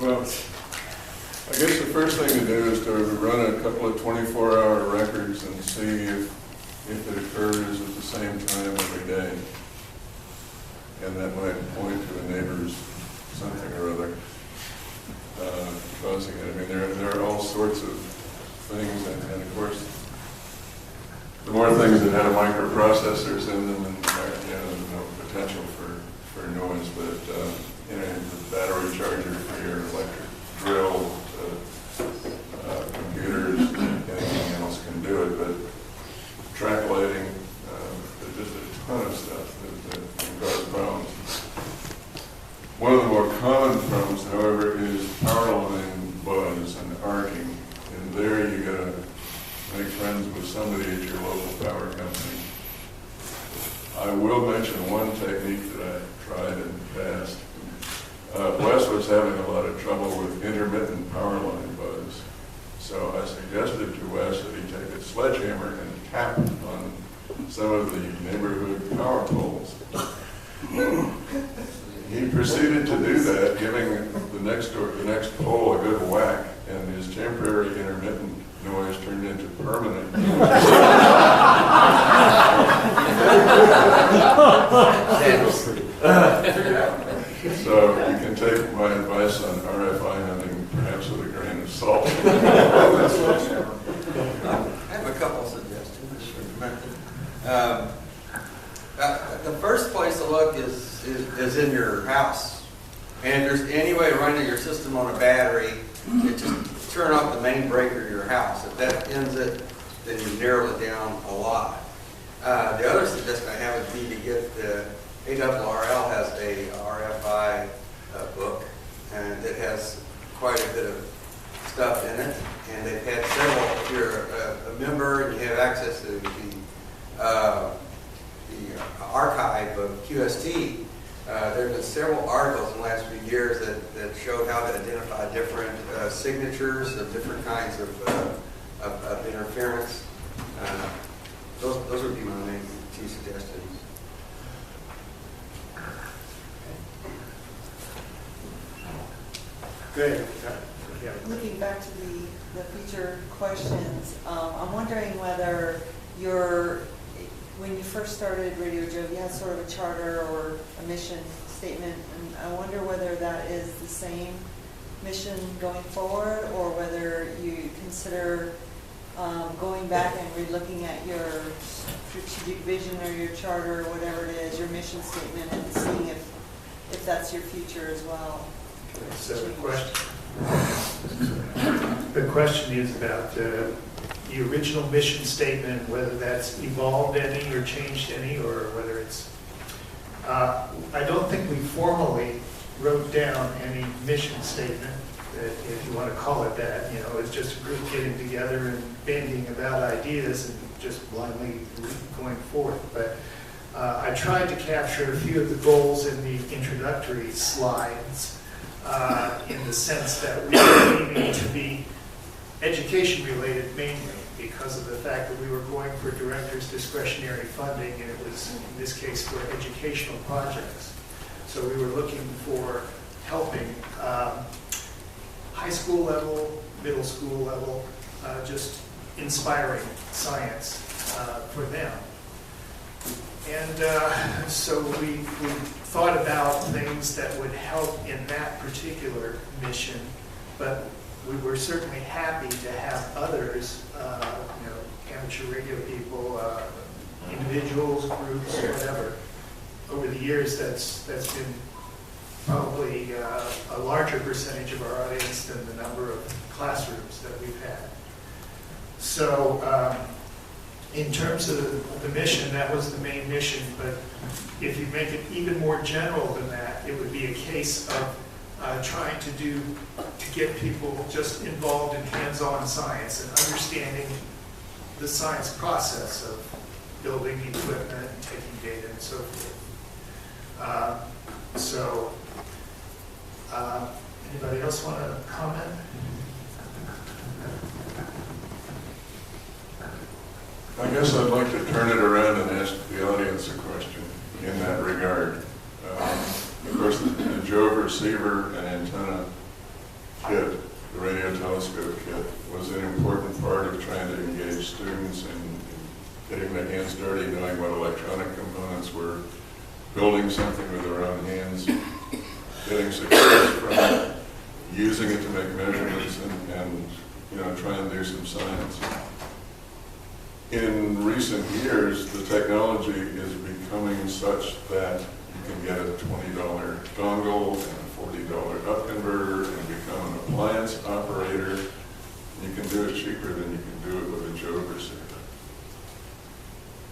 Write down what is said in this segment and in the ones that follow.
Well, I guess the first thing to do is to run a couple of 24-hour records and see if it occurs at the same time every day. And that might point to a neighbor's something or other causing it. I mean, there are all sorts of things, and of course, the more things that have microprocessors in them, and there's no potential for noise, but the battery charger for your electric drill, computers, anything else can do it, but track lighting, there's just a ton of stuff that can cause problems. One of the more common problems, however, is power line buzz and arcing, and there you gotta make friends with somebody at your local power company. I will mention one technique that I tried in the past. Wes was having a lot of trouble with intermittent power line buzz. So I suggested to Wes that he take a sledgehammer and tap on some of the neighborhood power poles. He proceeded to do that, giving the next pole a good whack, and his temporary intermittent noise turned into permanent. So you can take my advice on RFI hunting perhaps with a grain of salt. I have a couple suggestions. The first place to look is in your house. And if there's any way running your system on a battery, you just turn off the main breaker of your house. If that ends it, then you narrow it down a lot. The other suggestion I have would be to get the ARRL has a RFI book, and it has quite a bit of stuff in it. And they've had several. If you're a member and you have access to the archive of QST, there have been several articles in the last few years that showed how to identify different signatures of different kinds of interference. Those would be my main two suggestions. Good. Yeah. Looking back to the future questions, I'm wondering whether when you first started Radio Jove, you had sort of a charter or a mission statement, and I wonder whether that is the same mission going forward, or whether you consider going back and re-looking at your strategic vision or your charter or whatever it is, your mission statement, and seeing if that's your future as well. So the question is about the original mission statement, whether that's evolved any or changed any, or whether it's... I don't think we formally wrote down any mission statement, if you want to call it that. It's just a group getting together and bandying about ideas and just blindly going forth. But I tried to capture a few of the goals in the introductory slides, in the sense that we were aiming to be education related mainly, because of the fact that we were going for director's discretionary funding, and it was, in this case, for educational projects. So we were looking for helping high school level, middle school level, just inspiring science for them. And so we thought about things that would help in that particular mission, but we were certainly happy to have others, amateur radio people, individuals, groups, whatever. Over the years, that's been probably a larger percentage of our audience than the number of classrooms that we've had. So in terms of the mission, that was the main mission, but if you make it even more general than that, it would be a case of trying to get people just involved in hands-on science and understanding the science process of building equipment and taking data and so forth. Anybody else want to comment? I guess I'd like to turn it around and ask the audience a question in that regard. Of course, the JOVE receiver and antenna getting their hands dirty, knowing what electronic components were, building something with their own hands, getting success from it, using it to make measurements and try and do some science. In recent years, the technology is becoming such that you can get a $20 dongle and a $40 up converter and become an appliance operator. You can do it cheaper than you can do it with a JOVE receiver.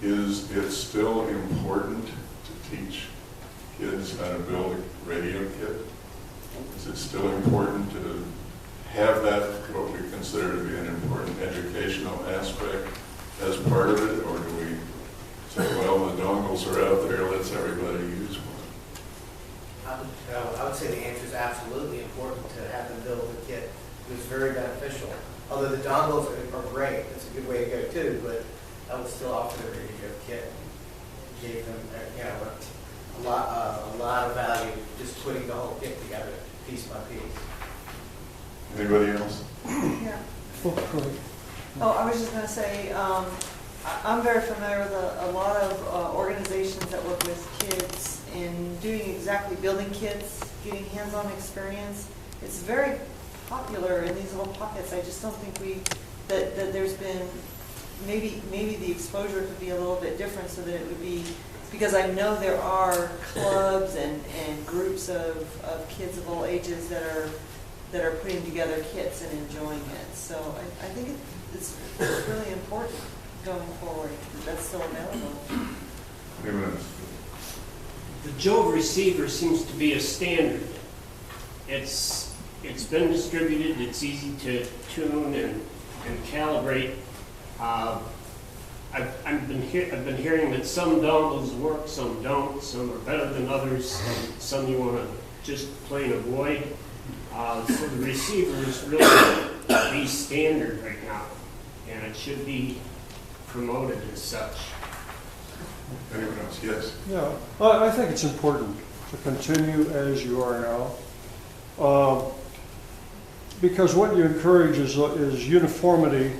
Is it still important to teach kids how to build a radio kit? Is it still important to have that, what we consider to be an important educational aspect, as part of it, or do we say, well, the dongles are out there, let's everybody use one? I would say the answer is absolutely important to have them build the kit. It was very beneficial. Although the dongles are great, it's a good way to go too, but I would still offer the radio kit. Gave them a lot of value just putting the whole kit together, piece by piece. Anybody else? Yeah. Oh, I was just going to say, I'm very familiar with a lot of organizations that work with kids in doing exactly building kits, getting hands-on experience. It's very popular in these little pockets. I just don't think that there's been, maybe the exposure could be a little bit different so that it would be, because I know there are clubs and groups of kids of all ages that are putting together kits and enjoying it. So I think it's really important going forward that that's still available. Anyone else? The JOVE receiver seems to be a standard. It's been distributed, it's easy to tune and calibrate. I've been hearing that some dongles work, some don't, some are better than others, some you want to just plain avoid. So the receiver is really the standard right now, and it should be promoted as such. Anyone else? Yes. Yeah, I think it's important to continue as you are now, because what you encourage is uniformity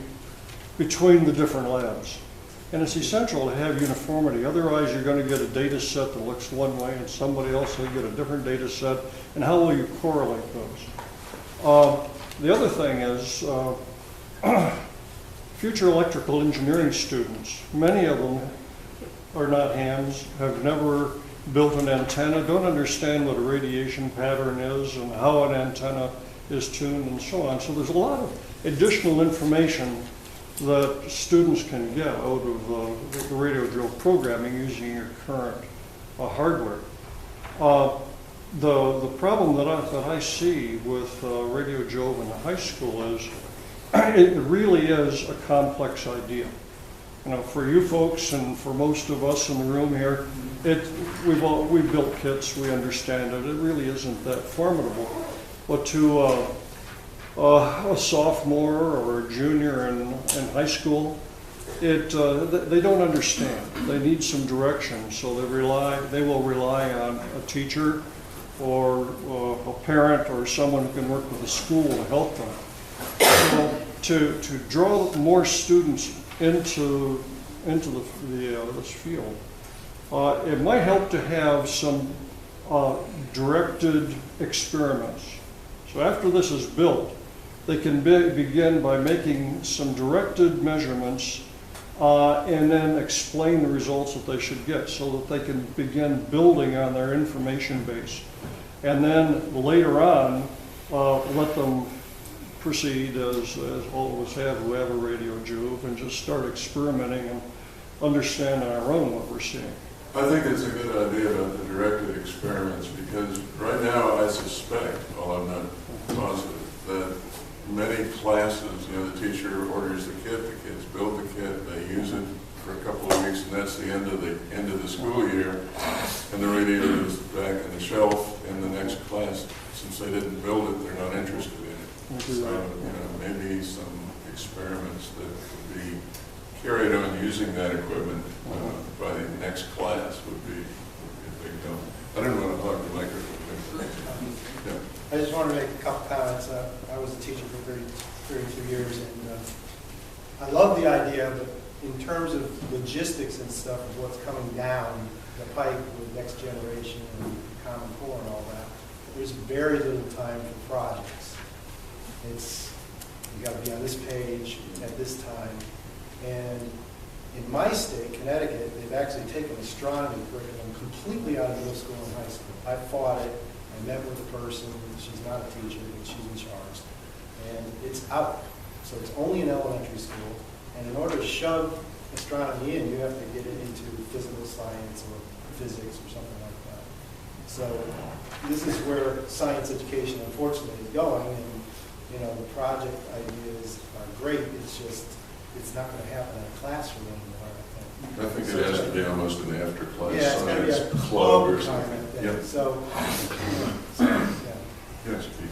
between the different labs. And it's essential to have uniformity, otherwise you're going to get a data set that looks one way and somebody else will get a different data set, and how will you correlate those? The other thing is future electrical engineering students, many of them are not hams, have never built an antenna, don't understand what a radiation pattern is and how an antenna is tuned and so on. So there's a lot of additional information that students can get out of the radio drill programming using your current hardware. The problem that I see with Radio JOVE in the high school is it really is a complex idea. You know, for you folks and for most of us in the room here, we've built kits, we understand it. It really isn't that formidable. But to a sophomore or a junior in high school, they don't understand. They need some direction, so they will rely on a teacher or a parent or someone who can work with the school to help them. So to draw more students into this field, it might help to have some directed experiments. So after this is built, they can begin by making some directed measurements and then explain the results that they should get so that they can begin building on their information base. And then later on, let them proceed as all of us have who have a radio JOVE and just start experimenting and understand on our own what we're seeing. I think it's a good idea about the directed experiments because right now I suspect, although I'm not positive, that many classes, the teacher orders the kit, the kids build the kit, they use it for a couple of weeks, and that's the end of the school year, and the radio is back on the shelf in the next class. Since they didn't build it, they're not interested in it. So, maybe some experiments that could be carried on using that equipment by the next class would be a big help. I didn't want to hog the microphone. Yeah. I just wanted to make a couple comments. I was a teacher for 32 years, and I love the idea, but in terms of logistics and stuff of what's coming down the pipe with next generation and Common Core and all that, there's very little time for projects. It's, you gotta be on this page at this time. And in my state, Connecticut, they've actually taken astronomy curriculum completely out of middle school and high school. I fought it, I met with a person, she's not a teacher, but she's in charge. And it's out. So it's only in elementary school. And in order to shove astronomy in, you have to get it into physical science or physics or something like that. So this is where science education, unfortunately, is going. And, you know, the project ideas are great. It's just, it's not going to happen in a classroom anymore, I think. I think it has to be almost an after-class Yeah, it's going to be a science club or kind something. of thing. Yep. So, yeah. Yes, Pete.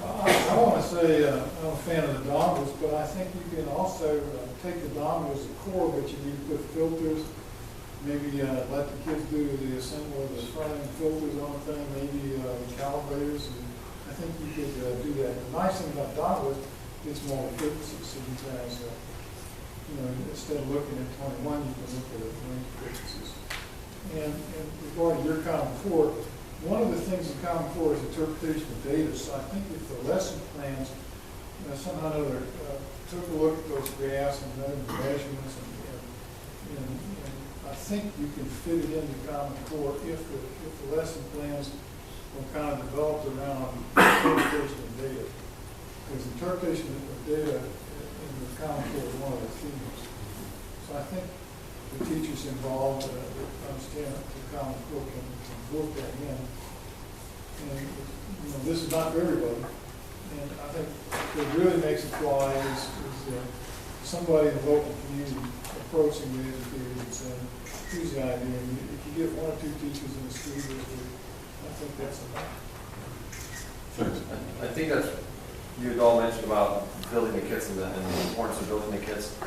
I want to say, I'm a fan of the dongles, but I think you can also take the dongle as a core, but you need to put filters, maybe let the kids do the assembly of the front end filters on the thing, maybe calibrators, and I think you could do that. The nice thing about dongles, it's more efficiency, so you guys, you know, instead of looking at 21, you can look at a range of efficiencies. And regarding your Common Core, one of the things in Common Core is interpretation of data. So I think if the lesson plans, somehow or other, took a look at those graphs and the measurements, and I think you can fit it into Common Core if the lesson plans were kind of developed around interpretation of data. Because interpretation of data in the Common Core is one of the themes. So I think the teachers involved that understand the Common Core can work that in. And, you know, this is not for everybody. And I think what really makes it fly is somebody in the local community approaching the educators and saying, here's the idea. And if you get one or two teachers in the school district, I think that's enough. Thanks. I think that's, you had all mentioned about building the kits and the importance of building the kits,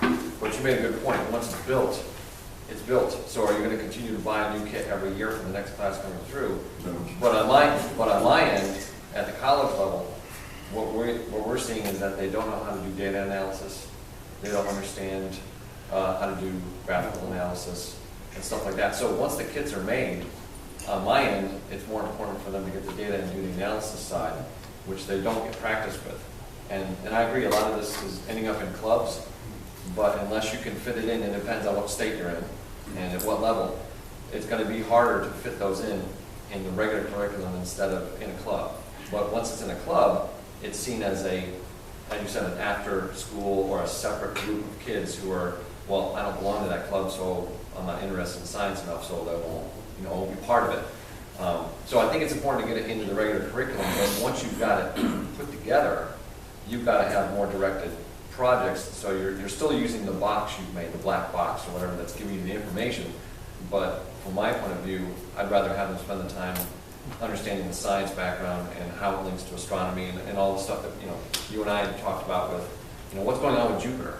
but you made a good point. Once it's built, it's built. So are you going to continue to buy a new kit every year from the next class coming through? No. But on my end, at the college level, what we're seeing is that they don't know how to do data analysis. They don't understand how to do graphical analysis and stuff like that. So once the kits are made, on my end, it's more important for them to get the data and do the analysis side, which they don't get practice with. And I agree, a lot of this is ending up in clubs, but unless you can fit it in, it depends on what state you're in and at what level, it's going to be harder to fit those in the regular curriculum instead of in a club. But once it's in a club, it's seen as as you said, an after school or a separate group of kids who are, well, I don't belong to that club, so I'm not interested in science enough, so that won't be part of it. So I think it's important to get it into the regular curriculum, but once you've got it put together, you've got to have more directed projects, so you're still using the box you've made, the black box or whatever that's giving you the information, but from my point of view, I'd rather have them spend the time understanding the science background and how it links to astronomy and all the stuff that you and I talked about with what's going on with Jupiter.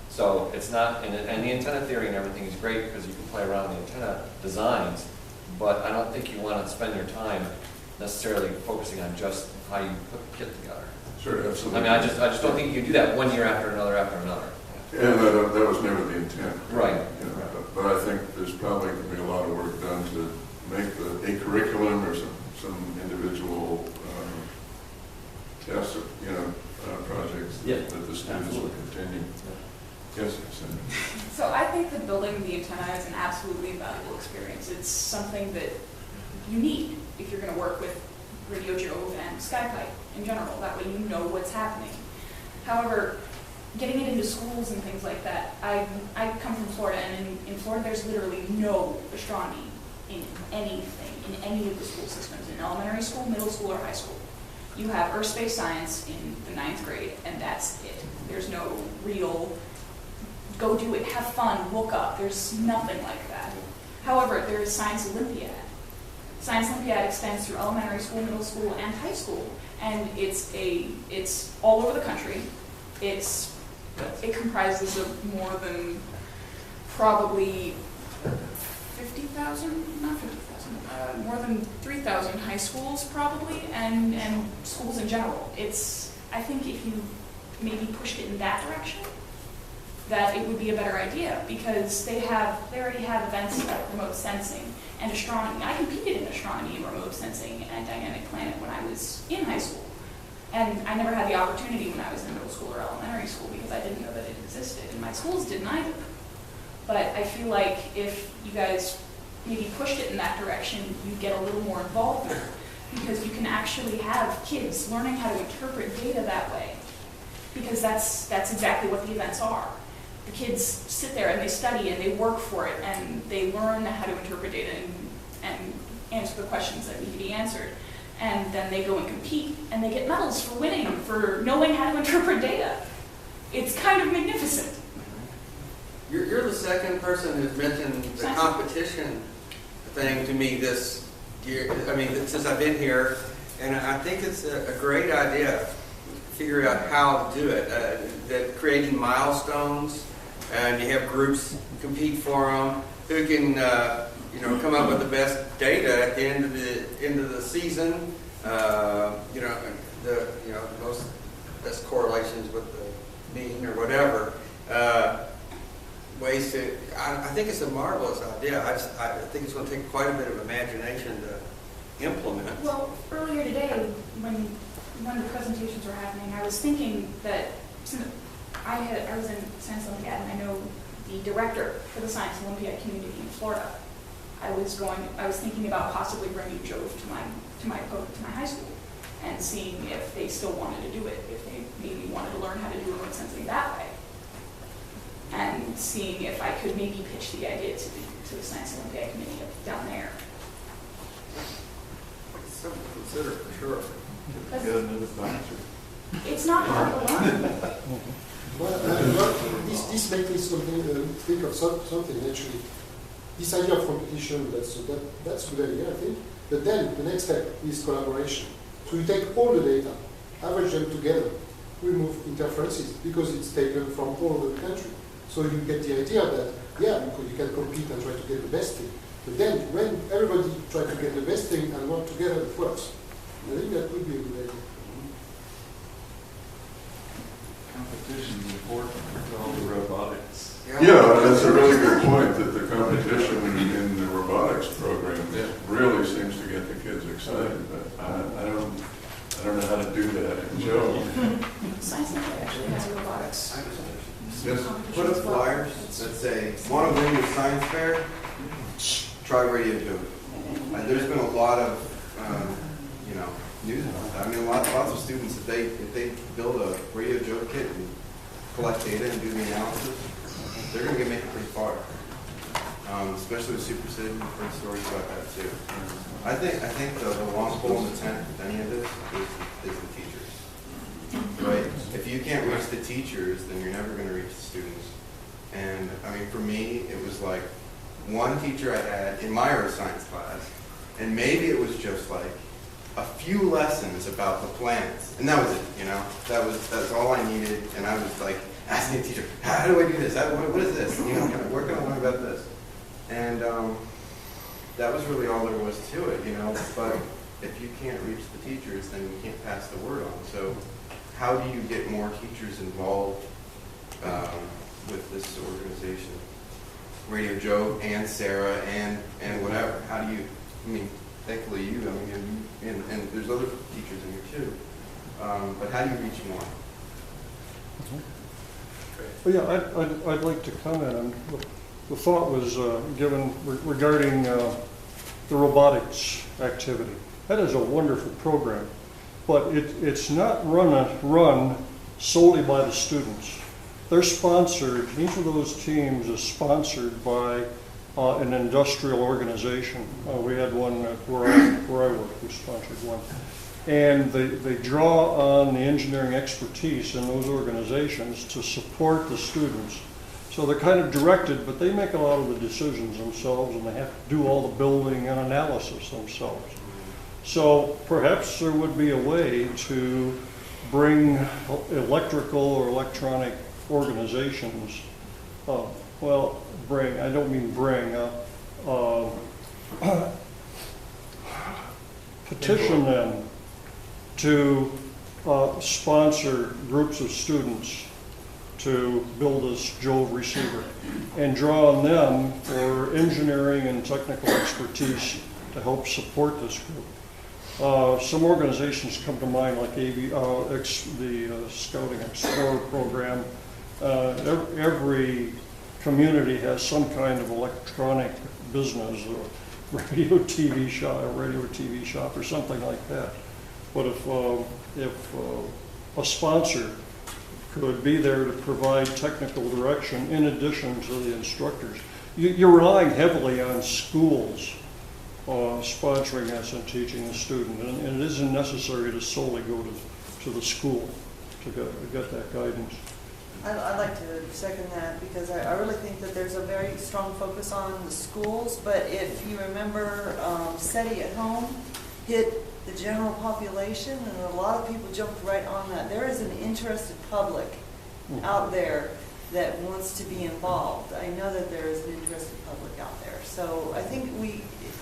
So it's not, and the antenna theory and everything is great because you can play around the antenna designs, but I don't think you want to spend your time necessarily focusing on just how you put the kit together. Sure, absolutely. I mean, I just don't think you can do that one year after another after another. And that was never the intent. Right. But I think there's probably going to be a lot of work done to make a curriculum or some individual tests, projects that the students will continue. Yes, Cindy. So I think that building the antenna is an absolutely valuable experience. It's something that you need if you're going to work with Radio JOVE and SkyPipe in general. That way you know what's happening. However, getting it into schools and things like that, I come from Florida, and in Florida there's literally no astronomy in anything, in any of the school systems, in elementary school, middle school, or high school. You have Earth Space Science in the 9th grade, and that's it. There's no real go do it, have fun, look up. There's nothing like that. However, there is Science Olympiad. Science Olympiad extends through elementary school, middle school, and high school, and it's all over the country. It comprises of more than probably 50,000, not 50,000, more than 3,000 high schools probably, and schools in general. I think if you maybe pushed it in that direction, that it would be a better idea because they already have events like remote sensing and astronomy. I competed in astronomy and remote sensing and dynamic planet when I was in high school. And I never had the opportunity when I was in middle school or elementary school because I didn't know that it existed. And my schools didn't either. But I feel like if you guys maybe pushed it in that direction, you'd get a little more involvement because you can actually have kids learning how to interpret data that way. Because that's exactly what the events are. The kids sit there and they study and they work for it and they learn how to interpret data and answer the questions that need to be answered. And then they go and compete and they get medals for winning, for knowing how to interpret data. It's kind of magnificent. You're the second person who's mentioned the competition thing to me this year. I mean, since I've been here, and I think it's a great idea. Figure out how to do it. That creating milestones, and you have groups compete for them. Who can come up with the best data at the end of the season? The most best correlations with the mean or whatever. Ways to. I think it's a marvelous idea. I think it's going to take quite a bit of imagination to implement. Well, earlier today, when one of the presentations were happening, I was thinking that I was in Science Olympiad and I know the director for the Science Olympiad community in Florida. I was thinking about possibly bringing JOVE to my high school and seeing if they still wanted to do it, if they maybe wanted to learn how to do remote sensing that way, and seeing if I could maybe pitch the idea to the Science Olympiad committee down there. It's something to consider for sure. It's not hard to learn. This makes me think of something actually. This idea of competition, that's a good idea, I think. But then the next step is collaboration. So you take all the data, average them together, remove interferences because it's taken from all over the country. So you get the idea that, you can compete and try to get the best thing. But then when everybody tries to get the best thing and work together, it works. I think that would be a good idea. Competition is important for all the robotics. Yeah, that's a really good point, that the competition in the robotics program really seems to get the kids excited, but I don't know how to do that in JOVE. Science Olympiad actually has a robotics. Just put up flyers that say, want to win your science fair? Try Radio JOVE. There's been a lot of, news about that. I mean, lots of students, if they build a Radio JOVE kit and collect data and do the analysis, they're going to make it pretty far. Especially with supercision, I've heard stories about that too. I think the long pole in the tent with any of this is the teachers. Right? If you can't reach the teachers, then you're never going to reach the students. And I mean, for me, it was like one teacher I had in my earth science class, and maybe it was just like a few lessons about the planets, and that was it. That's all I needed. And I was like asking the teacher, "How do I do this? What is this? Where can I learn about this?" And that was really all there was to it. But if you can't reach the teachers, then you can't pass the word on. So how do you get more teachers involved with this organization? Radio JOVE and SARA and whatever. How do you, thankfully and there's other teachers in here too. But how do you reach more? Well, yeah, I'd like to comment on, the thought was given regarding the robotics activity. That is a wonderful program, but it's not run solely by the students. They're sponsored, each of those teams is sponsored by an industrial organization. We had one where I work, we sponsored one. And they draw on the engineering expertise in those organizations to support the students. So they're kind of directed, but they make a lot of the decisions themselves, and they have to do all the building and analysis themselves. So perhaps there would be a way to bring electrical or electronic organizations, I don't mean bring, petition them to sponsor groups of students to build this JOVE receiver and draw on them for engineering and technical expertise to help support this group. Some organizations come to mind, like the Scouting Explorer program. Every community has some kind of electronic business, a radio TV shop, or something like that. But if a sponsor could be there to provide technical direction in addition to the instructors, you're relying heavily on schools sponsoring this and teaching the student, and it isn't necessary to solely go to the school to get that guidance. I'd like to second that, because I really think that there's a very strong focus on the schools, but if you remember, SETI at home hit the general population, and a lot of people jumped right on that. There is an interested public out there that wants to be involved. I know that there is an interested public out there. So I think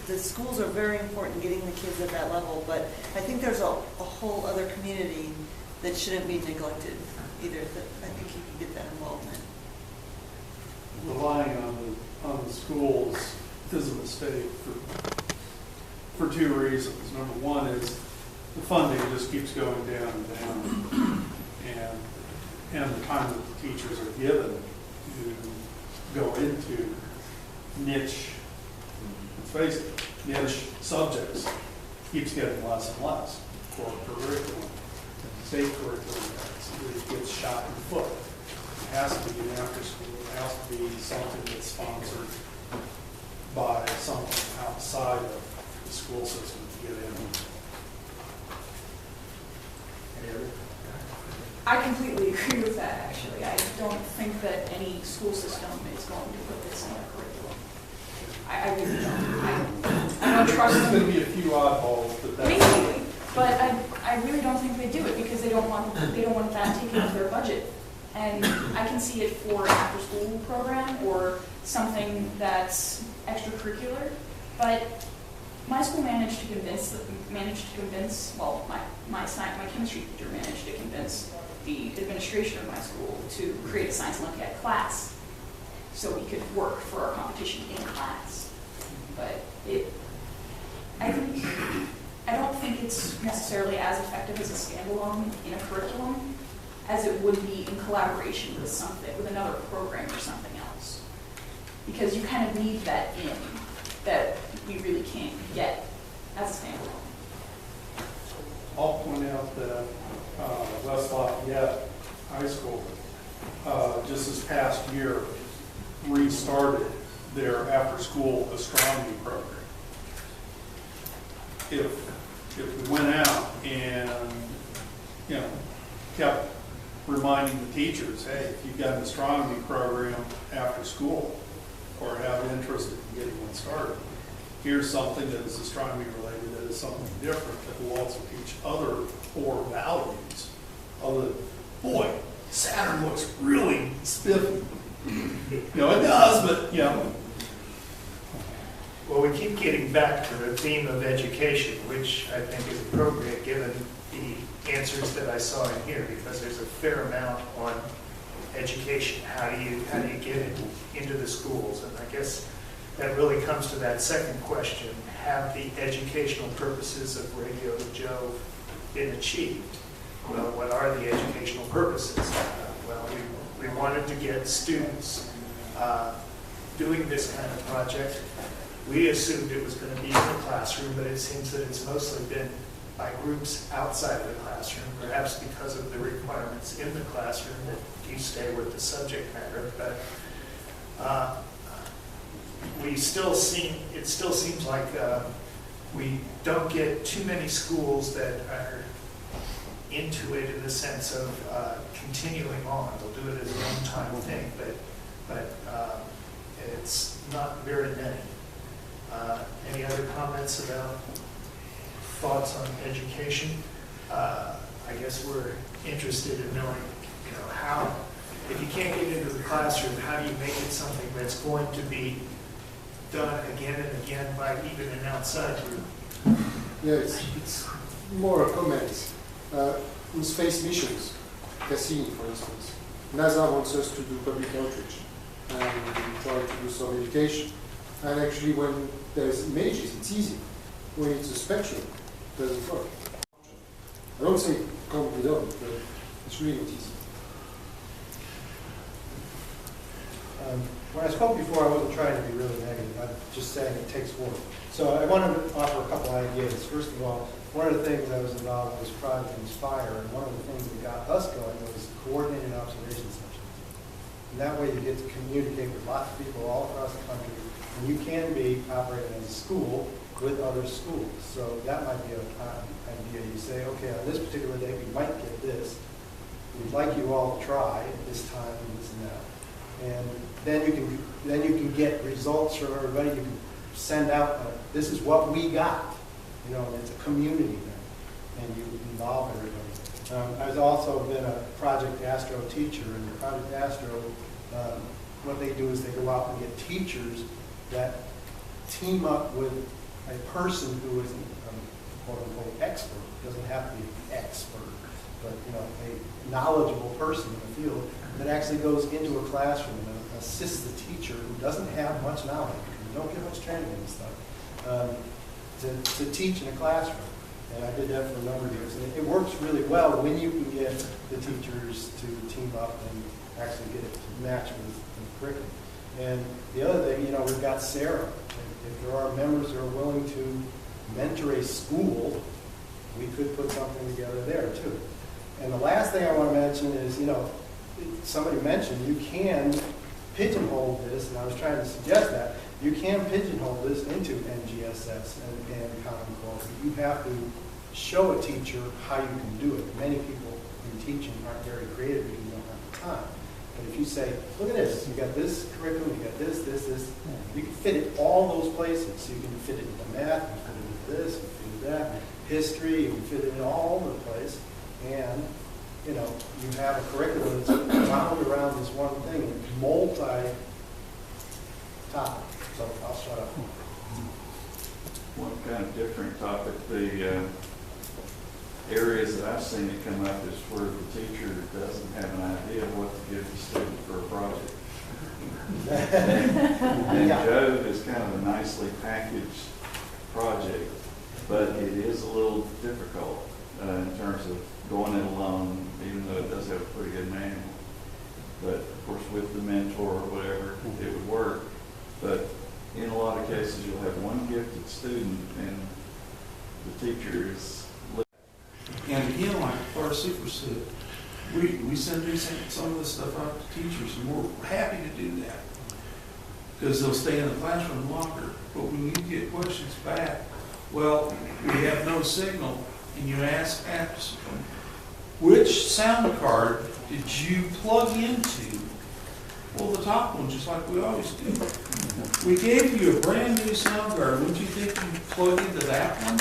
the schools are very important in getting the kids at that level, but I think there's a whole other community that shouldn't be neglected either. I think you can get that involvement. Relying on the schools is a mistake for two reasons. Number one is the funding just keeps going down and down, and the time that the teachers are given to go into niche, let's face it, niche subjects keeps getting less and less for curriculum. State curriculum it gets shot in the foot. It has to be an after school. It has to be something that's sponsored by something outside of the school system to get in. Any other? I completely agree with that, actually. I don't think that any school system is going to put this in their curriculum. I really don't. I don't trust them. There's going to be a few oddballs, but that's... Maybe, but I really don't think they do it because they don't want that taken off their budget. And I can see it for an after-school program or something that's extracurricular, but my school managed to convince, well, my chemistry teacher managed to convince the administration of my school to create a Science Olympiad class so we could work for our competition in class. But I don't think it's necessarily as effective as a standalone in a curriculum as it would be in collaboration with another program or something else. Because you kind of need that in that we really can't get as a standalone. I'll point out that West Lafayette High School just this past year restarted their after-school astronomy program. If we went out and kept reminding the teachers, hey, if you've got an astronomy program after school or have an interest in getting one started, here's something that is astronomy related, that is something different, that will also teach other core values. Other than, boy, Saturn looks really spiffy. It does, but Well, we keep getting back to the theme of education, which I think is appropriate given the answers that I saw in here, because there's a fair amount on education. How do you get it into the schools? And I guess that really comes to that second question: have the educational purposes of Radio JOVE been achieved? Well, what are the educational purposes? Well, we wanted to get students doing this kind of project. We assumed it was going to be in the classroom, but it seems that it's mostly been by groups outside of the classroom, perhaps because of the requirements in the classroom that you stay with the subject matter. But it still seems like we don't get too many schools that are into it in the sense of continuing on. They'll do it as a one-time thing, but it's not very many. Any other comments about thoughts on education? I guess we're interested in knowing, how, if you can't get into the classroom, how do you make it something that's going to be done again and again by even an outside group? Yeah, it's more comments. In space missions, Cassini, for instance, NASA wants us to do public outreach and try to do some education. And actually, when there's images, it's easy. When it's a spectrum, it doesn't work. I don't say it can't be done, but it's really not easy. When I spoke before, I wasn't trying to be really negative. I'm just saying it takes work. So I wanted to offer a couple ideas. First of all, one of the things I was involved with was Project Inspire, and one of the things that got us going was coordinated observation sessions. And that way you get to communicate with lots of people all across the country, and you can be operating as a school with other schools. So that might be an idea. You say, okay, on this particular day we might get this. We'd like you all to try at this time and this and that. And then you can get results from everybody. You can send out, this is what we got. You know, and it's a community thing, and you involve everybody. I've also been a Project Astro teacher, and Project Astro, what they do is they go out and get teachers that team up with a person who is a quote-unquote expert. Doesn't have to be an expert, but you know, a knowledgeable person in the field that actually goes into a classroom and assists the teacher who doesn't have much knowledge, because you don't get much training in this stuff, to teach in a classroom. And I did that for a number of years. And it works really well when you can get the teachers to team up and actually get it to match with the curriculum. And the other thing, you know, we've got SARA. If there are members who are willing to mentor a school, we could put something together there too. And the last thing I want to mention is, you know, somebody mentioned you can pigeonhole this, and I was trying to suggest that. You can pigeonhole this into NGSS and Common Core. You have to show a teacher how you can do it. Many people in teaching aren't very creative because you don't have the time. But if you say, look at this, you got this curriculum, you got this, you can fit it all those places. So you can fit it into math, you can fit it into this, you can fit it into that, history, you can fit it in all over the place. And you know, you have a curriculum that's wound around this one thing, and multi-topic. So I'll shut up. One kind of different topic, the areas that I've seen it come up is where the teacher doesn't have an idea of what to give the student for a project. And JOVE is kind of a nicely packaged project, but it is a little difficult in terms of going it alone, even though it does have a pretty good manual. But of course, with the mentor or whatever, it would work. But in a lot of cases, you'll have one gifted student and the teacher is. And again, like our super said, we send some of this stuff out to teachers, and we're happy to do that because they'll stay in the classroom longer. But when you get questions back, well, we have no signal, and you ask which sound card did you plug into? Well, the top one, just like we always do. We gave you a brand new sound card. Wouldn't you think you plug into that one?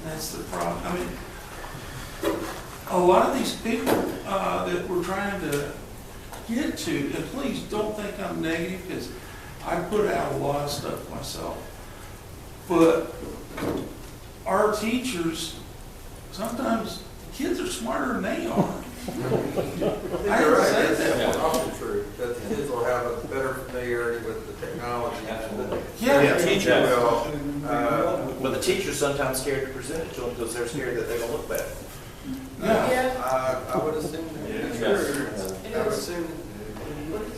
That's the problem. I mean, a lot of these people that we're trying to get to, and please don't think I'm negative because I put out a lot of stuff myself, but our teachers, sometimes kids are smarter than they are. I think you're right. That's often true, that the kids will have a better familiarity with the technology. Yeah. The teacher will. But the teacher's sometimes scared to present it to them because they're scared that they're going to look bad. I would assume that's true. I would assume.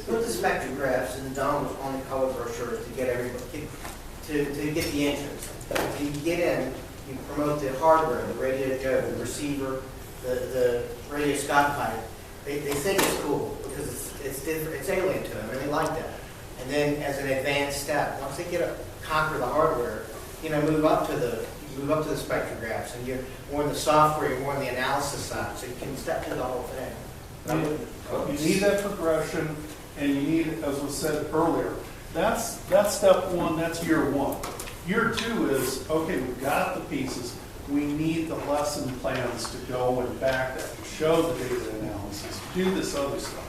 Put the spectrographs and the dongles on the color brochures to get everybody to get the interest. If you get in, you promote the hardware, the radio JOVE, the receiver, the radio Scott pipe. They think it's cool because it's different, it's alien to them, and they like that. And then as an advanced step, once they conquer the hardware, you know, move up to the spectrographs, and you're more in the software, you're more in the analysis side, so you can step through the whole thing. You need that progression, and you need, as was said earlier, that's step one, that's year one. Year two is, okay, we've got the pieces. We need the lesson plans to go and back that, show the data analysis, do this other stuff.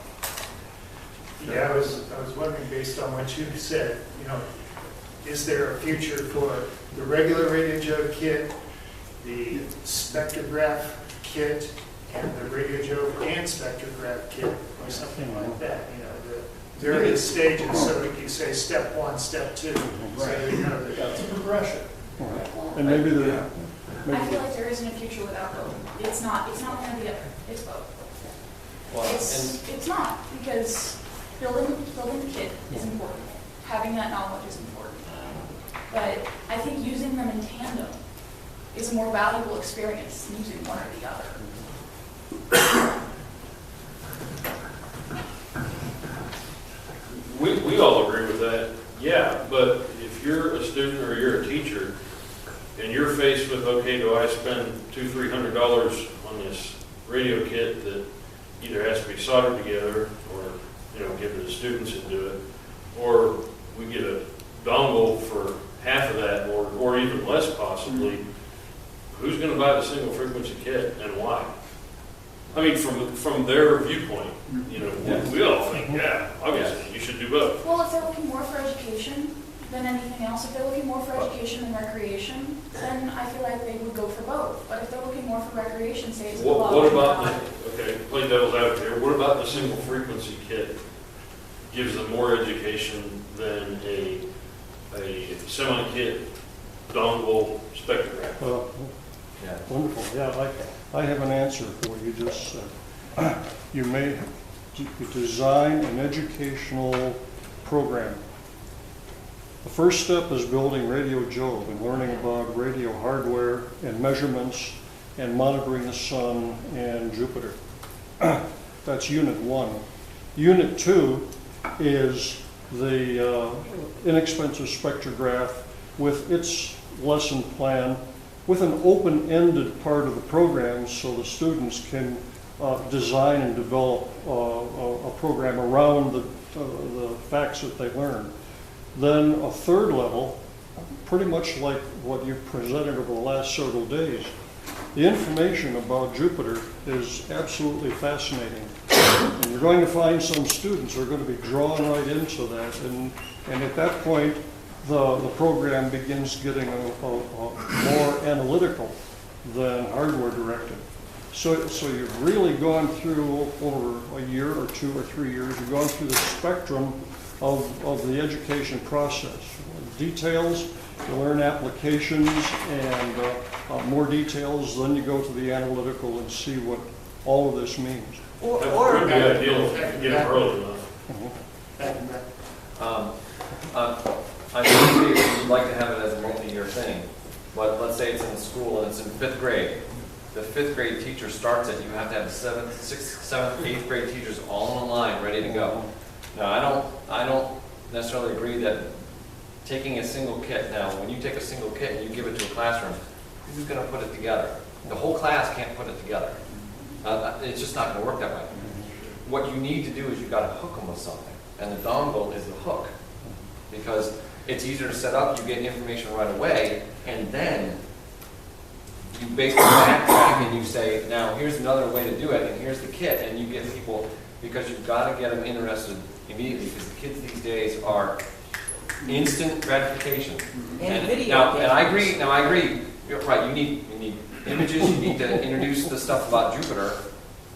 Yeah, I was wondering, based on what you said, you know, is there a future for the regular radio JOVE kit, the spectrograph kit, and the radio JOVE, and and spectrograph kit or something like that, you know, the various stages, so that you say step 1, step 2. So you know, It's a progression. And maybe the, I maybe feel like there isn't a future without both. It's not one or the other, it's both. Well, It's not, because building the kit is important. Having that knowledge is important. But I think using them in tandem is a more valuable experience than using one or the other. We all agree with that, yeah, but if you're a student or you're a teacher, and you're faced with, okay, do I spend $200-300 on this radio kit that either has to be soldered together, or, you know, give to the students and do it, or we get a dongle for half of that, or even less possibly, who's going to buy the single frequency kit and why? I mean, from their viewpoint, you know, we all think, yeah, obviously, you should do both. Well, if they're looking more for education than anything else, if they're looking more for education than recreation, then I feel like they would go for both. But if they're looking more for recreation, say it's a lot. What about okay, play devil's advocate here, what about the single frequency kit gives them more education than a semi-kit dongle spectrograph? Yeah. wonderful, yeah, I have an answer for what you just said. You may design an educational program. The first step is building Radio JOVE and learning about radio hardware and measurements and monitoring the sun and Jupiter. That's Unit 1. Unit 2 is the inexpensive spectrograph with its lesson plan with an open-ended part of the program so the students can design and develop a program around the facts that they learn. Then a third level, pretty much like what you've presented over the last several days. The information about Jupiter is absolutely fascinating. And you're going to find some students who are going to be drawn right into that. And at that point, the program begins getting more analytical than hardware directed. So you've really gone through, over a year or 2 or 3 years, you've gone through the spectrum of the education process. Details, you learn applications, and more details, then you go to the analytical and see what all of this means. That would be ideal if you could get it early enough. I think we'd like to have it as a multi-year thing, but let's say it's in school and it's in 5th grade. The 5th grade teacher starts it, you have to have the 7th, 6th, 7th, 8th grade teachers all on the line, ready to go. Now, I don't necessarily agree that taking a single kit, now, when you take a single kit and you give it to a classroom, who's going to put it together? The whole class can't put it together. It's just not going to work that way. What you need to do is you've got to hook them with something, and the dongle is the hook, because it's easier to set up, you get information right away, and then you basically backtrack and you say, now here's another way to do it, and here's the kit, and you get people, because you've got to get them interested immediately, because the kids these days are instant gratification. And video and I agree, you're right, you need images, you need to introduce the stuff about Jupiter,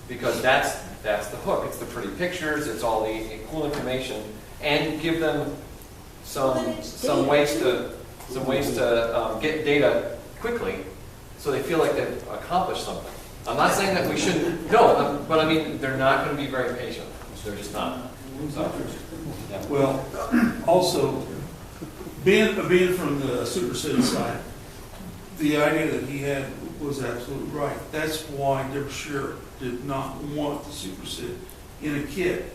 because that's the hook. It's the pretty pictures, it's all the cool information, and give them some ways to get data quickly, so they feel like they've accomplished something. I'm not saying that we shouldn't, no, but I mean, they're not going to be very patient. They're just not. So, yeah. Well, also, being from the Super City side, the idea that he had was absolutely right. That's why Deborah Sher did not want the Super City in a kit.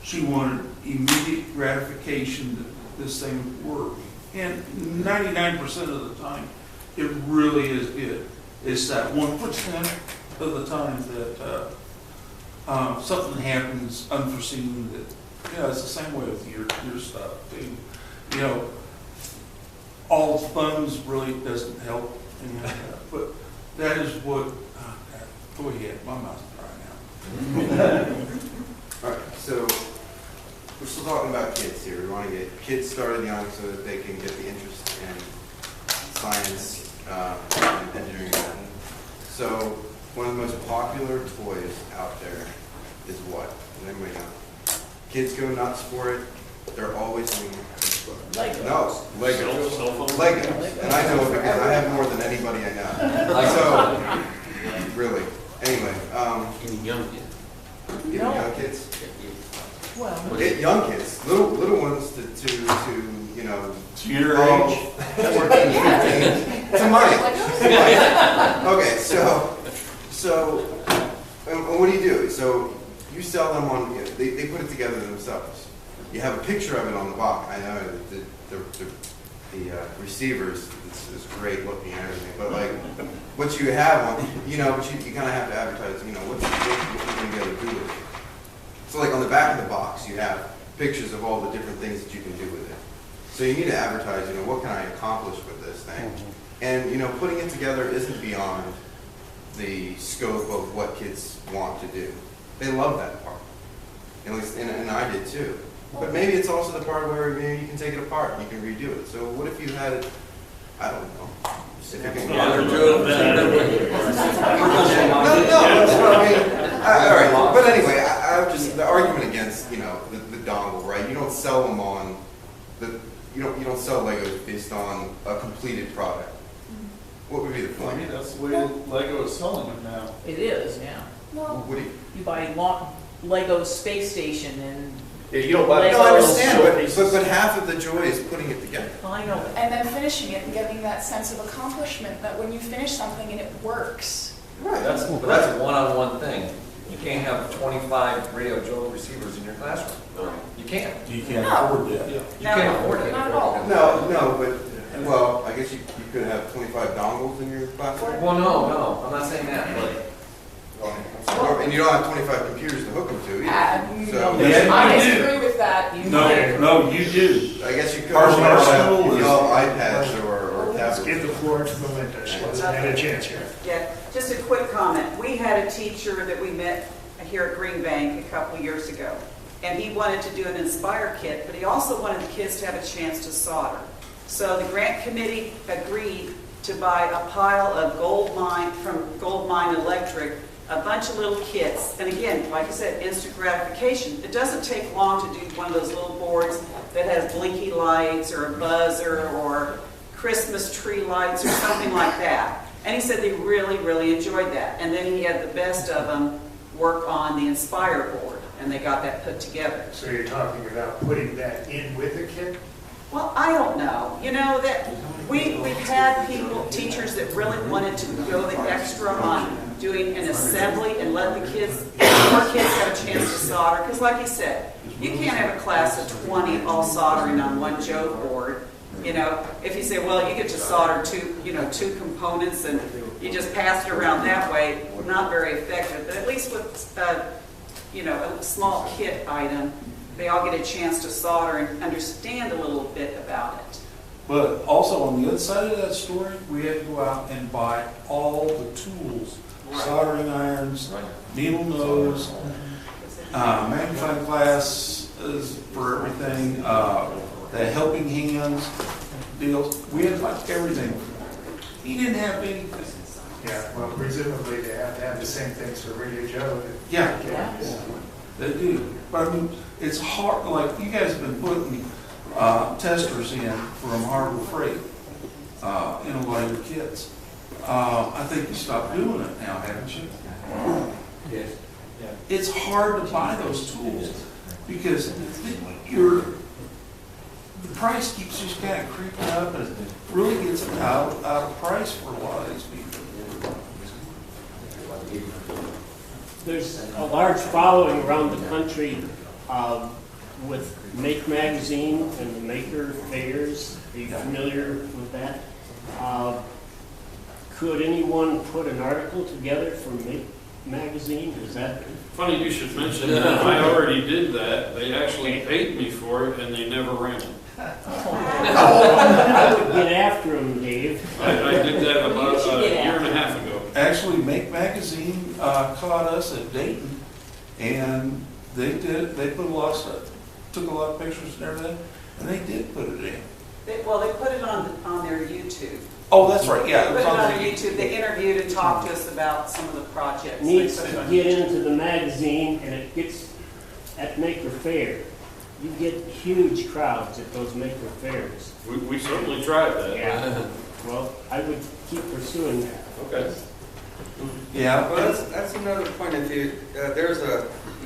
She wanted immediate gratification that this thing would work. And 99% of the time, it really is good. It's that 1% of the time that something happens unforeseen. That it's the same way with your stuff too. All thumbs really doesn't help, but that is what. Go ahead, my mouth's dry now. All right, so we're still talking about kids here. We want to get kids started young so that they can get the interest in science and engineering. So one of the most popular toys out there and they may not. Kids go nuts for it. They're always doing Legos. No, Legos. Cell phone? Legos. And I know it because I have more than anybody I know. So, really. Anyway, Any young kid? even young kids. Well, Young kids, little ones to you know, To your 12, age. 14, 15, to mine. Okay, so, and what do you do? So you sell them on, you know, they put it together themselves. You have a picture of it on the box. I know the receivers is great looking and everything, but like what you have on, you know, but you kind of have to advertise, you know, what you're going to be able to do with it. So like on the back of the box, you have pictures of all the different things that you can do with it. So you need to advertise, you know, what can I accomplish with this thing? And, you know, putting it together isn't beyond the scope of what kids want to do. They love that part. At least, and I did too. But maybe it's also the part where maybe you can take it apart and you can redo it. So what if you had it, I don't know. If you can Jove. all right, but anyway, I just the argument against, you know, the dongle, right? You don't sell them on you don't sell Legos based on a completed product. What would be the I point? mean, that's the way Lego is selling it now. It is, yeah. Well, What do you? You buy Lego Space Station and, yeah, you don't buy. No, I understand, but half of the joy is putting it together. I know, and then finishing it and getting that sense of accomplishment that when you finish something and it works. Right. That's a one-on-one thing. You can't have 25 Radio JOVE receivers in your classroom. You can't. You can't No. afford that. You can't afford it. Not at all. No, but, well, I guess you could have 25 dongles in your classroom. Well, no, I'm not saying that, but And you don't have 25 computers to hook them to either. So, Yeah, I you do. disagree with that. No, you do. I guess you could Our also arsenal have, is- you know, iPads or Let's tablets. give the floor to Melinda. She hasn't had a chance yet. Yeah, just a quick comment. We had a teacher that we met here at Green Bank a couple of years ago, and he wanted to do an Inspire kit, but he also wanted the kids to have a chance to solder. So the grant committee agreed to buy a pile of from Gold Mine Electric, a bunch of little kits. And again, like I said, instant gratification. It doesn't take long to do one of those little boards that has blinky lights or a buzzer or Christmas tree lights or something like that. And he said they really, really enjoyed that. And then he had the best of them work on the Inspire board, and they got that put together. So you're talking about putting that in with a kit? Well, I don't know. You know, that we've had teachers that really wanted to go the extra on doing an assembly and let the kids, more kids have a chance to solder. Because like he said, you can't have a class of 20 all soldering on one JOVE board. You know, if you say, well, you get to solder two components and you just pass it around that way, not very effective. But at least with, a small kit item, they all get a chance to solder and understand a little bit about it. But also on the other side of that story, we had to go out and buy all the tools, soldering irons, needle nose, magnifying glass for everything, the helping hands deals. We had to buy everything. He didn't have anything. Yeah, well, presumably they have to have the same things for Radio JOVE. Yeah, they do. But I mean, it's hard, like you guys have been putting testers in from Harbor Freight in a lot of your kits. I think you stopped doing it now, haven't you? Yes. Yeah. It's hard to buy those tools because the price keeps just kind of creeping up and it really gets out of price for a lot of these people. There's a large following around the country with Make Magazine and the Maker Fairs. Are you familiar with that? Could anyone put an article together for Make Magazine? Is that Funny you should mention that. I already did that. They actually paid me for it and they never ran it. I would get after them, Dave. I did that about a year and a half ago. Actually, Make Magazine caught us at Dayton, and they put a lot of stuff, took a lot of pictures and everything, and they did put it in. They put it on their YouTube. Oh, that's right, yeah. They put it on their YouTube. They interviewed and talked to us about some of the projects. Needs to get into the magazine, and it gets at Maker Fair. You get huge crowds at those Maker Fairs. We certainly tried that. Yeah. Well, I would keep pursuing that. Okay. Yeah, well, that's another point. If you, there's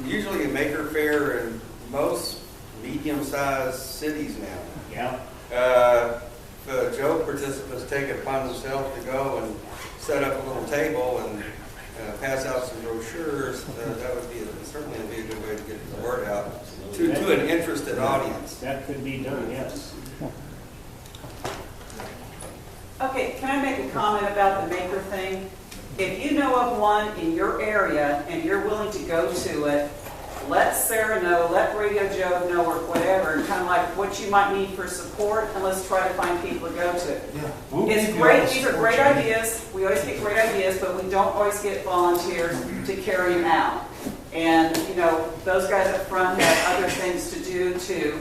usually a Maker Fair in most medium-sized cities now. Yeah. JOVE participants take it upon themselves to go and set up a little table and pass out some brochures. That would be certainly be a good way to get the word out to an interested audience. That could be done, yes. Okay, can I make a comment about the maker thing? If you know of one in your area and you're willing to go to it, let SARA know, let Radio JOVE know, or whatever, kind of like what you might need for support, and let's try to find people to go to it. Yeah. It's great, these are great ideas, we always get great ideas, but we don't always get volunteers to carry them out. And, you know, those guys up front have other things to do too.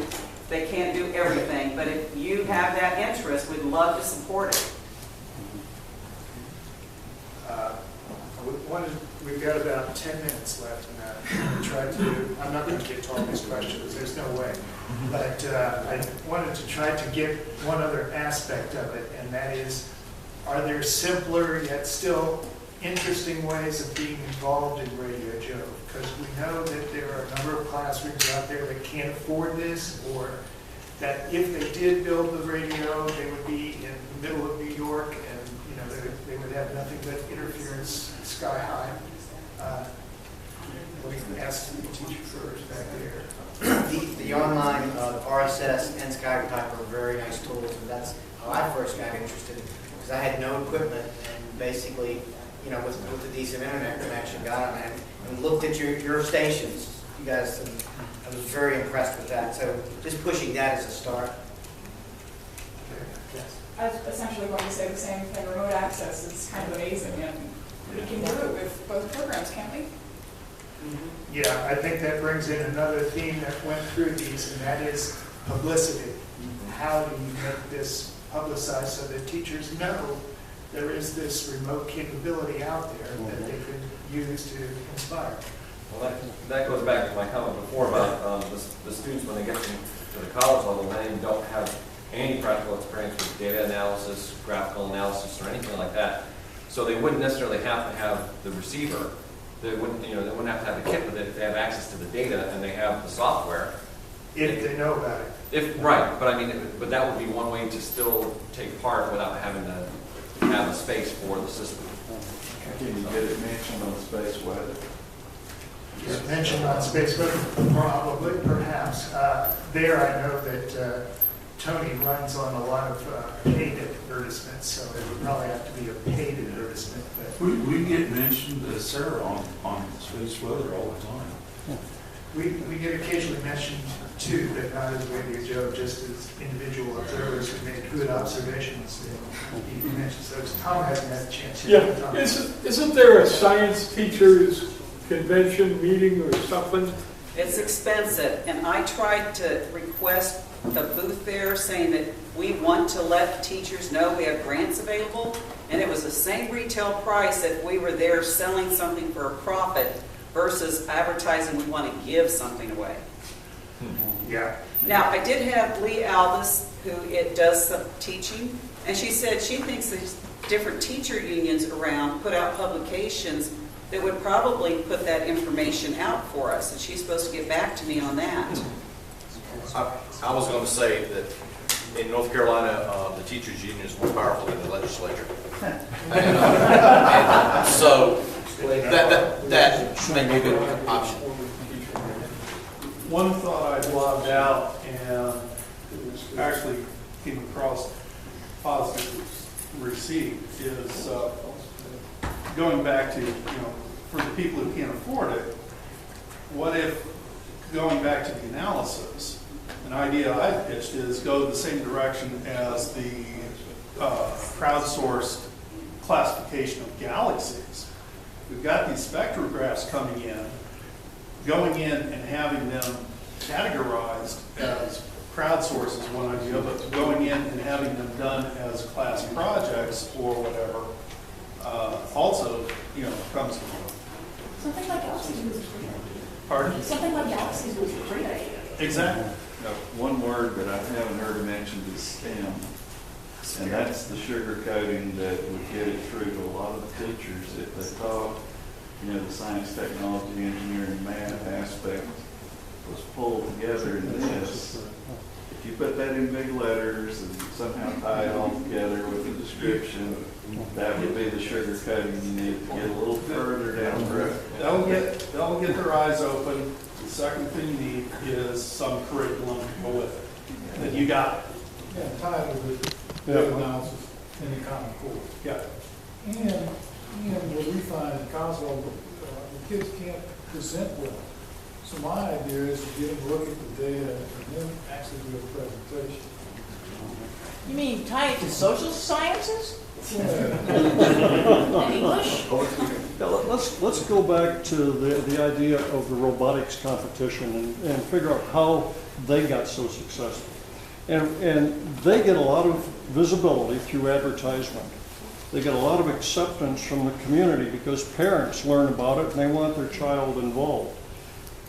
They can't do everything, but if you have that interest, we'd love to support it. We've got about 10 minutes left, and I'm not going to get to all these questions, there's no way. But I wanted to try to get one other aspect of it, and that is, are there simpler yet still interesting ways of being involved in Radio JOVE? Because we know that there are a number of classrooms out there that can't afford this, or that if they did build the radio, they would be in the middle of New York, and you know they would have nothing but interference sky high. Let me ask the teacher first back there. The online RSS and Skype are very nice tools, and that's how I first got interested, because I had no equipment, and basically, you know, with a decent internet connection, got on that and looked at your stations, you guys, and I was very impressed with that. So just pushing that as a start. I was essentially going to say the same thing. Remote access is kind of amazing, and we can do it with both programs, can't we? Yeah, I think that brings in another theme that went through these, and that is publicity. How do you make this publicized so that teachers know there is this remote capability out there that they could use to inspire? Well, that goes back to my comment before about the students when they get to the college level, they don't have any practical experience with data analysis, graphical analysis, or anything like that. So they wouldn't necessarily have to have the receiver. They wouldn't, you know, they wouldn't have to have the kit with it if they have access to the data and they have the software. If they know about it. Right, but I mean, but that would be one way to still take part without having to have a space for the system. Can you get it mentioned on space weather? Mentioned on space, but probably, perhaps. There I know that Tony runs on a lot of paid advertisements, so it would probably have to be a paid advertisement. But We get mentioned as SARA on space weather all the time. we get occasionally mentioned too, but not as Radio JOVE, just as individual observers who make good observations. He mentions those. Tom hasn't had a chance yet. Yeah, isn't there a science teachers convention meeting or something? It's expensive, and I tried to request the booth there saying that we want to let teachers know we have grants available, and it was the same retail price if we were there selling something for a profit versus advertising we want to give something away. Yeah. Now, I did have Lee Alvis, who does some teaching, and she said she thinks there's different teacher unions around put out publications that would probably put that information out for us, and she's supposed to get back to me on that. I was going to say that in North Carolina, the teachers' union is more powerful than the legislature. And so that may be a good option. One thought I logged out and actually came across positively received is going back to, you know, for the people who can't afford it, what if going back to the analysis, an idea I pitched is go the same direction as the crowdsourced classification of galaxies. We've got these spectrographs coming in, going in and having them categorized as crowdsourced is one idea, but going in and having them done as class projects or whatever also, you know, comes to mind. Something like altitude. Pardon? Something like Galaxies would be a great idea. Exactly. Now, one word that I haven't heard mentioned is STEM. And that's the sugar coating that would get it through to a lot of the teachers if they thought, you know, the science, technology, engineering, math aspect was pulled together in this. If you put that in big letters and somehow tie it all together with a description, that would be the sugar coating you need to get a little further down the road. They'll get their eyes open. The second thing you need is some curriculum to go with it. Then you got it. Yeah, tied with the analysis in the Common Core. Yeah. And what we find in Coswell, the kids can't present well. So my idea is to get them to look at the data and then actually do a presentation. You mean tie it to social sciences? English? Yeah, let's go back to the idea of the robotics competition and figure out how they got so successful. And they get a lot of visibility through advertisement. They get a lot of acceptance from the community because parents learn about it and they want their child involved.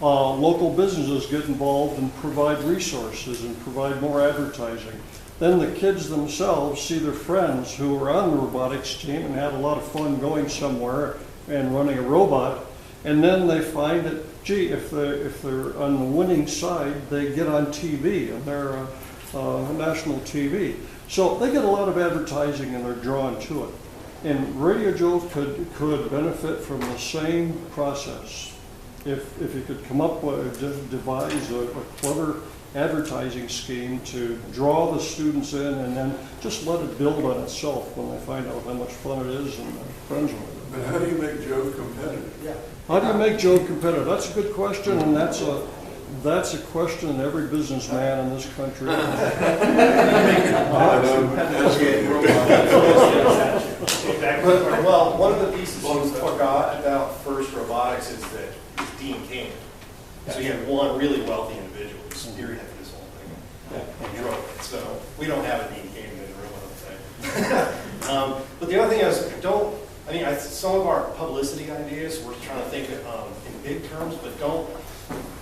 Local businesses get involved and provide resources and provide more advertising. Then the kids themselves see their friends who are on the robotics team and had a lot of fun going somewhere and running a robot. And then they find that, gee, if they're on the winning side, they get on TV and they're national TV. So they get a lot of advertising and they're drawn to it. And Radio Jove could benefit from the same process. If you could come up with, devise a clever advertising scheme to draw the students in and then just let it build on itself when they find out how much fun it is and they're friends with it. But how do you make Jove competitive? Yeah. How do you make Jove competitive? That's a good question, and that's a question every businessman in this country. Well, one of the pieces you forgot about FIRST Robotics is that it's Dean King. So you have one really wealthy individual who spearheaded this whole thing and drove it. So we don't have a Dean King in the room, I don't think. But the other thing is, some of our publicity ideas, we're trying to think in big terms, but don't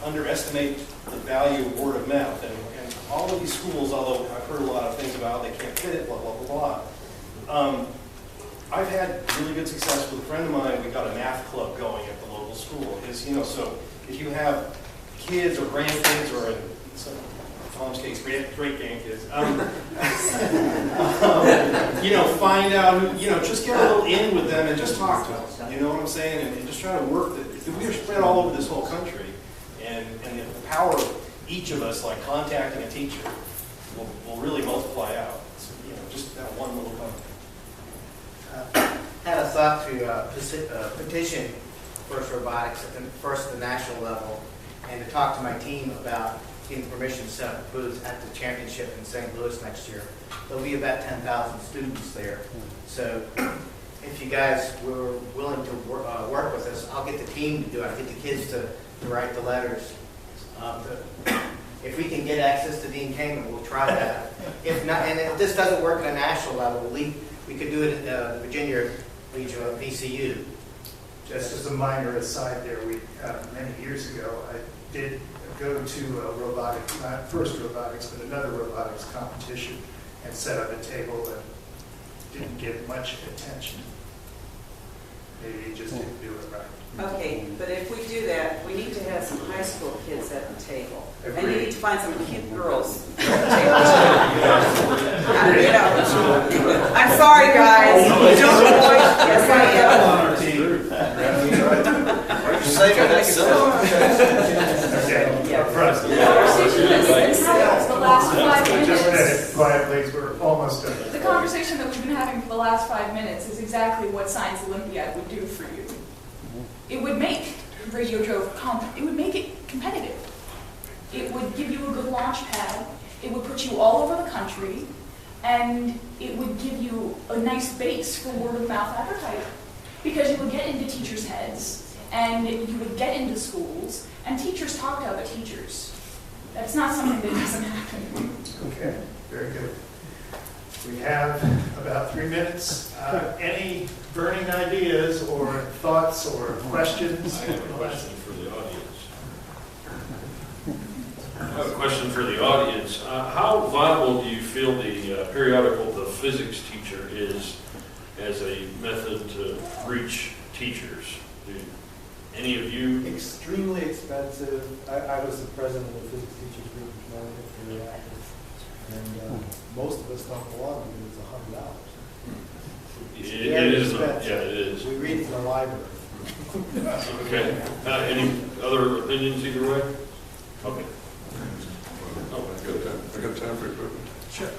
underestimate the value of word of mouth. And all of these schools, although I've heard a lot of things about they can't fit it, blah, blah, blah, blah. I've had really good success with a friend of mine. We got a math club going at the local school. So if you have kids or grandkids, or in Tom's case, great grandkids, find out who, just get a little in with them and just talk to them. You know what I'm saying? And just try to work that. We are spread all over this whole country, and the power of each of us, like contacting a teacher, will really multiply out. So, just that one little thing. Had a thought to petition FIRST Robotics at the national level, and to talk to my team about getting permission to set up a booth at the championship in St. Louis next year. There'll be about 10,000 students there. So if you guys were willing to work with us, I'll get the team to do it. I'll get the kids to write the letters. If we can get access to Dean King, we'll try that. If not, and if this doesn't work at a national level, we could do it at Virginia region of VCU. Just as a minor aside there, many years ago, I did go to a robotics, not FIRST Robotics, but another robotics competition and set up a table that didn't get much attention. Maybe just didn't do it right. Okay, but if we do that, we need to have some high school kids at the table. And you Agreed. need to find some cute girls at the table. I'm sorry, guys. Don't be quite, yes, I am. On our team. The conversation that's been happening for the last 5 minutes. Just a minute, quiet please, we're almost done. The conversation that we've been having for the last 5 minutes is exactly what Science Olympiad would do for you. It would make Radio Jove it would make it competitive. It would give you a good launch pad. It would put you all over the country, and it would give you a nice base for word of mouth advertising, because you would get into teachers' heads, and you would get into schools, and teachers talk to other teachers. That's not something that doesn't happen. Okay, very good. We have about 3 minutes. Any burning ideas or thoughts or questions? I have a question for the audience. question for the audience. How viable do you feel the periodical, the physics teacher is as a method to reach teachers? Do any of you? Extremely expensive. I was the president of the physics teachers group in Connecticut, and most of us don't belong because it's $100. It is, yeah, it is. We read from the library. Okay. Any other opinions either way? Okay. Oh, I got time for a quick one. Sure.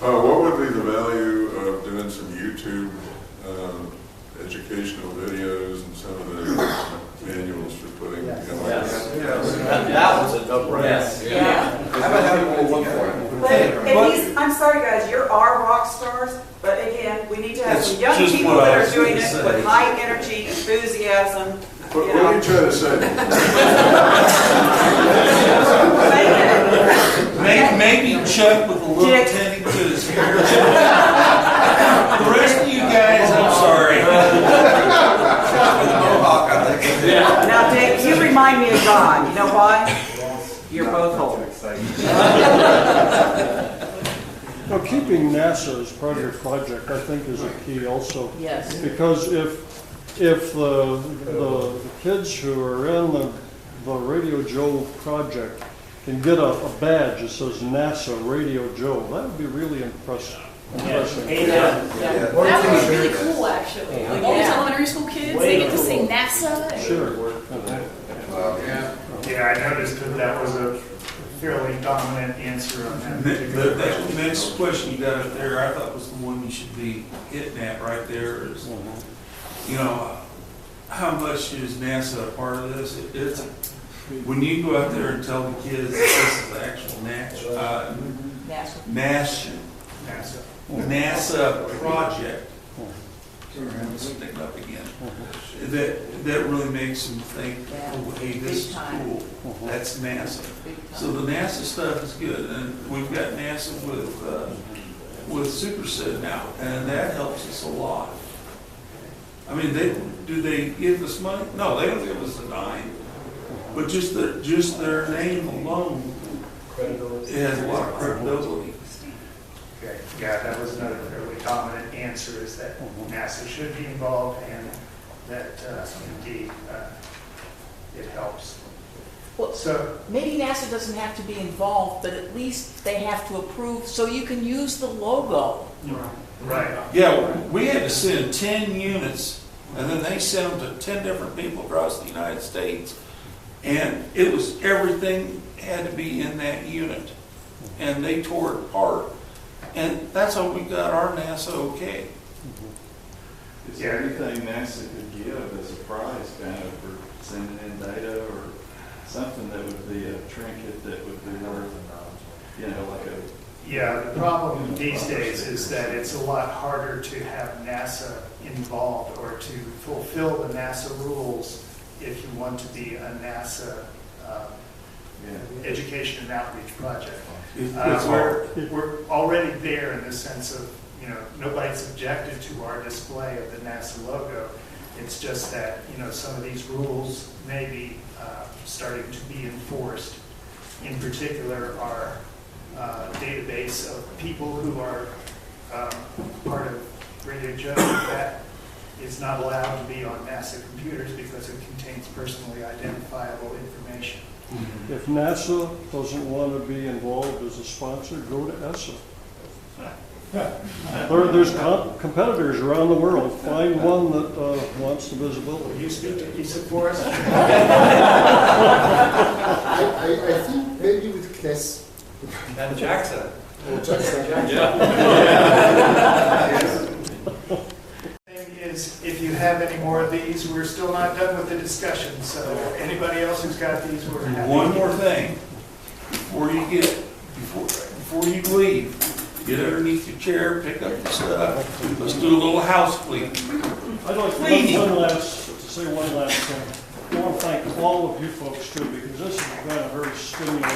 What would be the value of doing some YouTube educational videos and some of the manuals for putting together? That was a no-brainer. Yes. Yeah. How about having a look for it? But I'm sorry, guys, you're our rock stars, but again, we need to have some young people that are doing it with high energy, enthusiasm. What are you trying to say? Maybe Chuck with a little tinny to his hair. The rest of you guys, I'm sorry. Chuck with a mohawk, I think. Yeah. Now, Dick, you remind me of God. You know why? You're both holy. Now, keeping NASA as part of your project, I think, is a key also. Yes. Because if the kids who are in the Radio JOVE project can get a badge that says NASA Radio JOVE, that would be really impressive. That would be really cool, actually. Like all these elementary school kids, they get to say NASA. Sure. Yeah, I noticed that was a fairly dominant answer on that. That next question you got up there, I thought was the one you should be hitting at right there is, you know, how much is NASA a part of this? It's when you go out there and tell the kids this is the actual NASA project, I'm sticking up again. That really makes them think, oh, hey, this is cool. That's NASA. So the NASA stuff is good, and we've got NASA with SuperSid now, and that helps us a lot. I mean, do they give us money? No, they don't give us a dime. But just their name alone, it has a lot of credibility. Okay, yeah, that was another fairly dominant answer, is that NASA should be involved and that indeed it helps. Well, so maybe NASA doesn't have to be involved, but at least they have to approve so you can use the logo. Right. Yeah, we had to send 10 units, and then they sent them to 10 different people across the United States. And it was everything had to be in that unit. And they tore it apart. And that's how we got our NASA okay. Is there anything NASA could give as a prize kind of for sending in data or something that would be a trinket that would be worth, you know, like a... Yeah, the problem these days is that it's a lot harder to have NASA involved or to fulfill the NASA rules if you want to be a NASA education and outreach project. We're already there in the sense of, you know, nobody's objected to our display of the NASA logo. It's just that, you know, some of these rules may be starting to be enforced. In particular, our database of people who are part of Radio JOVE that is not allowed to be on NASA computers because it contains personally identifiable information. If NASA doesn't want to be involved as a sponsor, go to ESSA. There's competitors around the world. Find one that wants the visibility. You speak to ESSA for us? I think maybe with CNES. And Jackson. Oh, Jackson. Is if you have any more of these, we're still not done with the discussion. So anybody else who's got these, we're happy. One more thing. Before you leave, get underneath your chair, pick up the stuff. Let's do a little house cleaning. I'd like to say one last thing. I want to thank all of you folks too, because this has been a very stimulating.